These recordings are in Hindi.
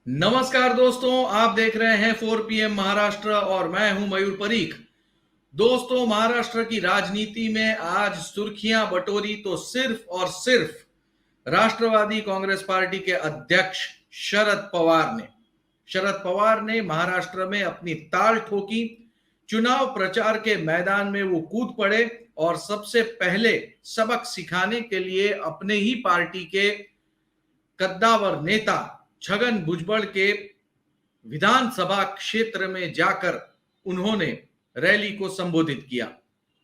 नमस्कार दोस्तों, आप देख रहे हैं 4 PM महाराष्ट्र और मैं हूं मयूर परीख। दोस्तों, महाराष्ट्र की राजनीति में आज सुर्खियां बटोरी तो सिर्फ और सिर्फ राष्ट्रवादी कांग्रेस पार्टी के अध्यक्ष शरद पवार ने महाराष्ट्र में अपनी ताल ठोकी। चुनाव प्रचार के मैदान में वो कूद पड़े और सबसे पहले सबक सिखाने के लिए अपने ही पार्टी के कद्दावर नेता छगन भुजबल के विधानसभा क्षेत्र में जाकर उन्होंने रैली को संबोधित किया।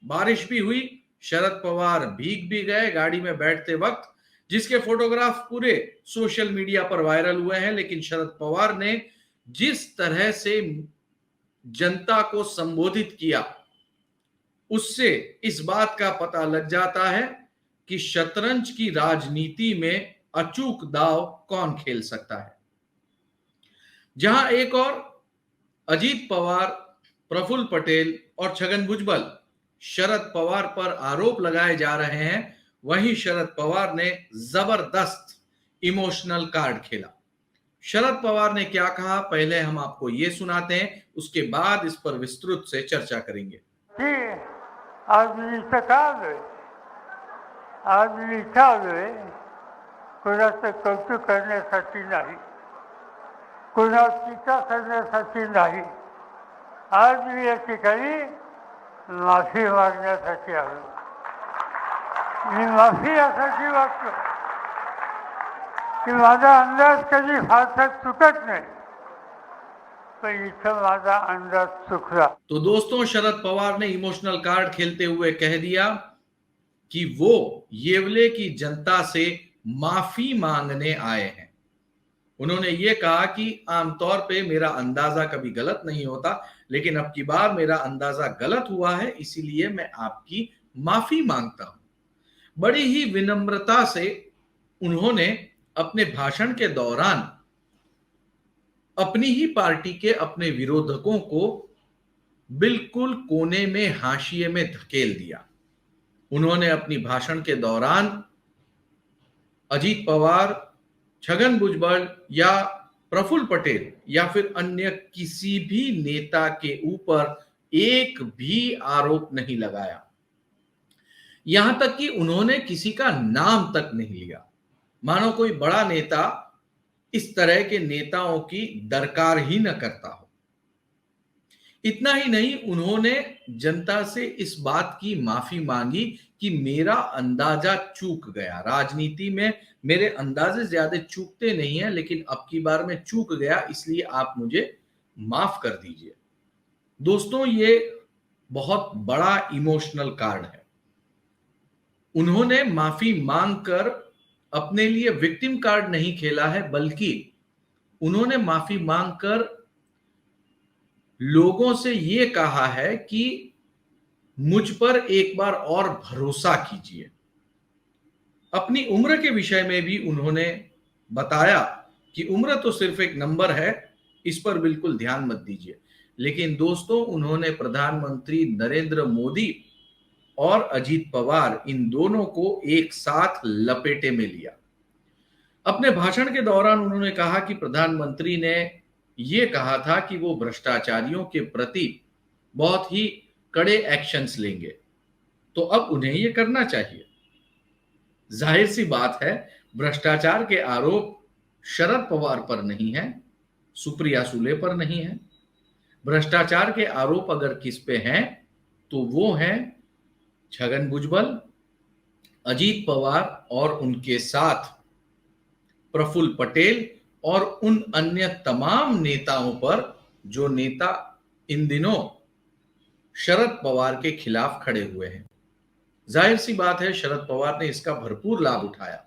बारिश भी हुई, शरद पवार भीग भी गए गाड़ी में बैठते वक्त, जिसके फोटोग्राफ पूरे सोशल मीडिया पर वायरल हुए हैं। लेकिन शरद पवार ने जिस तरह से जनता को संबोधित किया, उससे इस बात का पता लग जाता है कि शतरंज की राजनीति में अचूक दांव कौन खेल सकता है। जहां एक और अजीत पवार, प्रफुल्ल पटेल और छगन भुजबल शरद पवार पर आरोप लगाए जा रहे हैं, वहीं शरद पवार ने जबरदस्त इमोशनल कार्ड खेला। शरद पवार ने क्या कहा, पहले हम आपको ये सुनाते हैं, उसके बाद इस पर विस्तृत से चर्चा करेंगे। आज मी इथं का आलोय? आज मी इथं आलोय कुणाचं कौतुक करण्यासाठी नाही, कुणाची टीका करण्यासाठी नाही। आज मी या ठिकाणी माफी मागण्यासाठी आलो। मी माफी यासाठी मागतो की माझा अंदाज कधी फारसा चुकत नाही, पण इथं माझा अंदाज चुकला। तो दोस्तों, शरद पवार ने इमोशनल कार्ड खेलते हुए कह दिया कि वो येवले की जनता से माफी मांगने आए हैं। उन्होंने ये कहा कि आमतौर पे मेरा अंदाजा कभी गलत नहीं होता, लेकिन अब की बार मेरा अंदाजा गलत हुआ है, इसीलिए मैं आपकी माफी मांगता हूं। बड़ी ही विनम्रता से उन्होंने अपने भाषण के दौरान अपनी ही पार्टी के अपने विरोधकों को बिल्कुल कोने में, हाशिए में धकेल दिया। उन्होंने अपनी भाषण के दौरान अजीत पवार, छगन भुजबल या प्रफुल्ल पटेल या फिर अन्य किसी भी नेता के ऊपर एक भी आरोप नहीं लगाया। यहां तक कि उन्होंने किसी का नाम तक नहीं लिया, मानो कोई बड़ा नेता इस तरह के नेताओं की दरकार ही न करता हो। इतना ही नहीं, उन्होंने जनता से इस बात की माफी मांगी कि मेरा अंदाजा चूक गया। राजनीति में मेरे अंदाजे ज्यादा चूकते नहीं है, लेकिन अब की बार मैं चूक गया, इसलिए आप मुझे माफ कर दीजिए। दोस्तों, ये बहुत बड़ा इमोशनल कार्ड है। उन्होंने माफी मांगकर अपने लिए विक्टिम कार्ड नहीं खेला है, बल्कि उन्होंने माफी मांगकर लोगों से यह कहा है कि मुझ पर एक बार और भरोसा कीजिए। अपनी उम्र के विषय में भी उन्होंने बताया कि उम्र तो सिर्फ एक नंबर है, इस पर बिल्कुल ध्यान मत दीजिए। लेकिन दोस्तों, उन्होंने प्रधानमंत्री नरेंद्र मोदी और अजीत पवार, इन दोनों को एक साथ लपेटे में लिया। अपने भाषण के दौरान उन्होंने कहा कि प्रधानमंत्री ने यह कहा था कि वो भ्रष्टाचारियों के प्रति बहुत ही कड़े एक्शंस लेंगे, तो अब उन्हें यह करना चाहिए। जाहिर सी बात है, भ्रष्टाचार के आरोप शरद पवार पर नहीं है, सुप्रिया सुले पर नहीं है। भ्रष्टाचार के आरोप अगर किस पे हैं, तो वो हैं छगन भुजबल, अजीत पवार और उनके साथ प्रफुल्ल पटेल और उन अन्य तमाम नेताओं पर जो नेता इन दिनों शरद पवार के खिलाफ खड़े हुए हैं। जाहिर सी बात है, शरद पवार ने इसका भरपूर लाभ उठाया।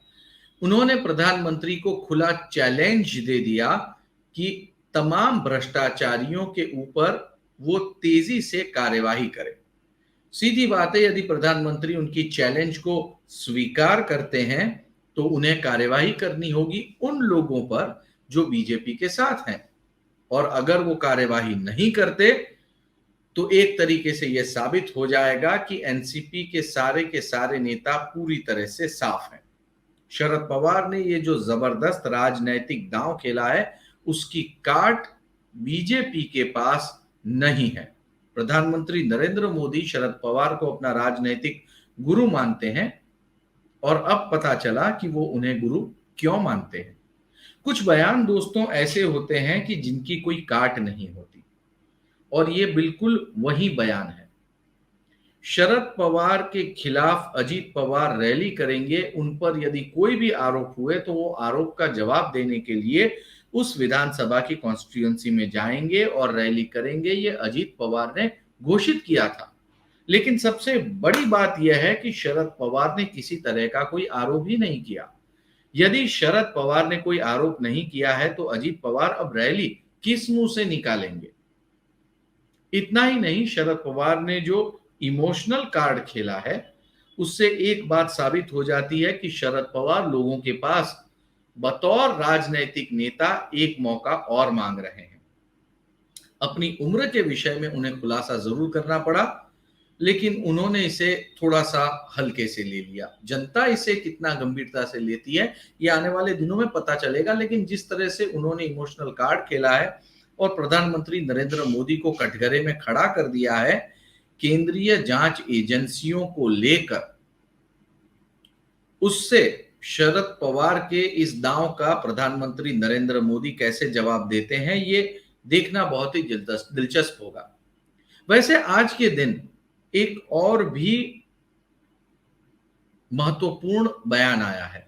उन्होंने प्रधानमंत्री को खुला चैलेंज दे दिया कि तमाम भ्रष्टाचारियों के ऊपर वो तेजी से कार्यवाही करें। सीधी बात है, यदि प्रधानमंत्री उनकी चैलेंज को स्वीकार करते हैं, तो उन्हें कार्यवाही करनी होगी उन लोगों पर जो बीजेपी के साथ हैं, और अगर वो कार्यवाही नहीं करते तो एक तरीके से यह साबित हो जाएगा कि एनसीपी के सारे नेता पूरी तरह से साफ हैं। शरद पवार ने ये जो जबरदस्त राजनैतिक दांव खेला है, उसकी काट बीजेपी के पास नहीं है। प्रधानमंत्री नरेंद्र मोदी शरद पवार को अपना राजनीतिक गुरु मानते हैं और अब पता चला कि वो उन्हें गुरु क्यों मानते हैं। कुछ बयान दोस्तों ऐसे होते हैं कि जिनकी कोई काट नहीं होती, और ये बिल्कुल वही बयान है। शरद पवार के खिलाफ अजीत पवार रैली करेंगे, उन पर यदि कोई भी आरोप हुए तो वो आरोप का जवाब देने के लिए उस विधानसभा की कॉन्स्टिट्यूएंसी में जाएंगे और रैली करेंगे। ये अजीत पवार ने घोषित किया था। लेकिन सबसे बड़ी बात यह है कि शरद पवार ने किसी तरह का कोई आरोप ही नहीं किया। यदि शरद पवार ने कोई आरोप नहीं किया है तो अजीत पवार अब रैली किस मुंह से निकालेंगे? इतना ही नहीं, शरद पवार ने जो इमोशनल कार्ड खेला है उससे एक बात साबित हो जाती है कि शरद पवार लोगों के पास बतौर राजनैतिक नेता एक मौका और मांग रहे हैं। अपनी उम्र के विषय में उन्हें खुलासा जरूर करना पड़ा, लेकिन उन्होंने इसे थोड़ा सा हल्के से ले लिया। जनता इसे कितना गंभीरता से लेती है ये आने वाले दिनों में पता चलेगा, लेकिन जिस तरह से उन्होंने इमोशनल कार्ड खेला है और प्रधानमंत्री नरेंद्र मोदी को कटघरे में खड़ा कर दिया है केंद्रीय जांच एजेंसियों को लेकर, उससे शरद पवार के इस दांव का प्रधानमंत्री नरेंद्र मोदी कैसे जवाब देते हैं ये देखना बहुत ही दिलचस्प होगा। वैसे आज के दिन एक और भी महत्वपूर्ण बयान आया है।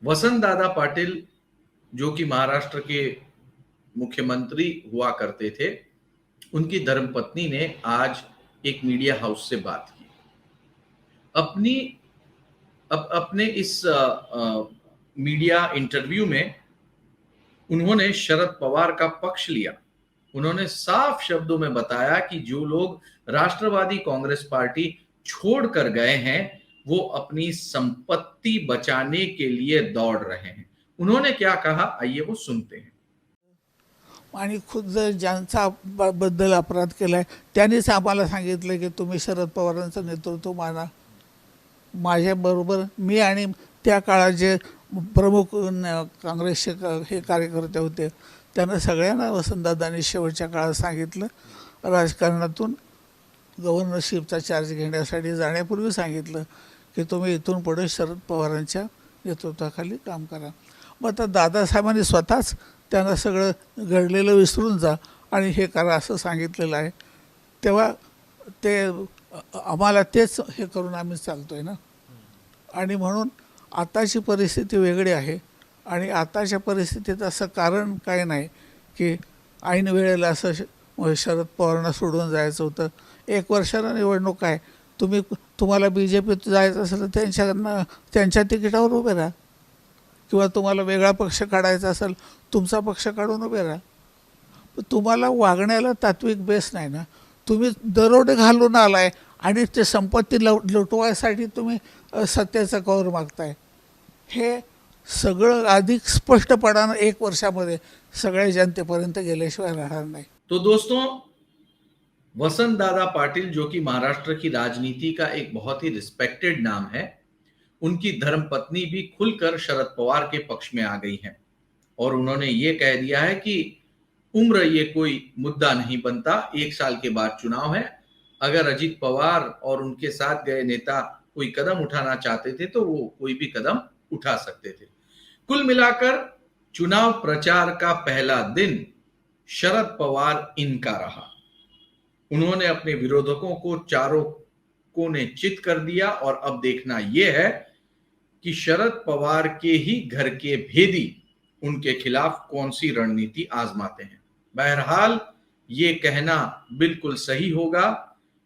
वसंत दादा पाटिल जो कि महाराष्ट्र के मुख्यमंत्री हुआ करते थे, उनकी धर्मपत्नी ने आज एक मीडिया हाउस से बात की। अपने इस मीडिया इंटरव्यू में उन्होंने शरद पवार का पक्ष लिया। उन्होंने साफ शब्दों में बताया कि जो लोग राष्ट्रवादी कांग्रेस पार्टी छोड़कर गए हैं वो अपनी संपत्ति बचाने के लिए दौड़ रहे हैं। उन्होंने क्या कहा आइए वो सुनते हैं। आणि खुद जर ज्यांचा बद्दल अपराध केलाय त्यांनीच आम्हाला सांगितलं की तुम्ही शरद पवारांचं नेतृत्व माना। माझ्याबरोबर मी आणि त्या काळात जे प्रमुख काँग्रेसचे हे कार्यकर्ते होते त्यांना सगळ्यांना वसंतदादांनी शेवटच्या काळात सांगितलं, राजकारणातून गव्हर्नरशिपचा चार्ज घेण्यासाठी जाण्यापूर्वी सांगितलं की तुम्ही इथून पुढे शरद पवारांच्या नेतृत्वाखाली काम करा। मग आता दादासाहेबांनी स्वतःच त्यांना सगळं घडलेलं विसरून जा आणि हे करा असं सांगितलेलं आहे। तेव्हा ते आम्हाला तेच हे करून आम्ही चालतोय ना। आणि म्हणून आताची परिस्थिती वेगळी आहे आणि आताच्या परिस्थितीत असं कारण काय नाही की ऐन वेळेला असं शरद पवारांना सोडून जायचं होतं। एक वर्षाला निवडणूक आहे, तुम्हाला बीजेपीत जायचं असेल तर त्यांच्या तिकिटावर उभे राहा, किंवा तुम्हाला वेगळा पक्ष काढायचा असेल तुमचा पक्ष काढून उभे राहा। पण तुम्हाला वागण्याला तात्विक बेस नाही ना। तुम्ही दरोडे घालून आलाय आणि ते संपत्ती लुटवायसाठी तुम्ही सत्तेचा कौर मागताय। हे सगळं अधिक स्पष्टपणाने एक वर्षामध्ये सगळ्या जनतेपर्यंत गेल्याशिवाय राहणार नाही। तो दोस्तों, वसंत दादा पाटिल जो कि महाराष्ट्र की राजनीति का एक बहुत ही रिस्पेक्टेड नाम है, उनकी धर्मपत्नी भी खुलकर शरद पवार के पक्ष में आ गई हैं और उन्होंने ये कह दिया है कि उम्र ये कोई मुद्दा नहीं बनता, 1 साल के बाद चुनाव है। अगर अजीत पवार और उनके साथ गए नेता कोई कदम उठाना चाहते थे तो वो कोई भी कदम उठा सकते थे। कुल मिलाकर चुनाव प्रचार का पहला दिन शरद पवार इनका रहा। उन्होंने अपने विरोधकों को चारों कोने चित कर दिया और अब देखना यह है कि शरद पवार के ही घर के भेदी उनके खिलाफ कौन सी रणनीति आजमाते हैं। बहरहाल ये कहना बिल्कुल सही होगा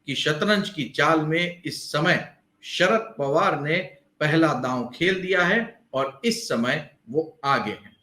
कि शतरंज की चाल में इस समय शरद पवार ने पहला दांव खेल दिया है और इस समय वो आगे हैं।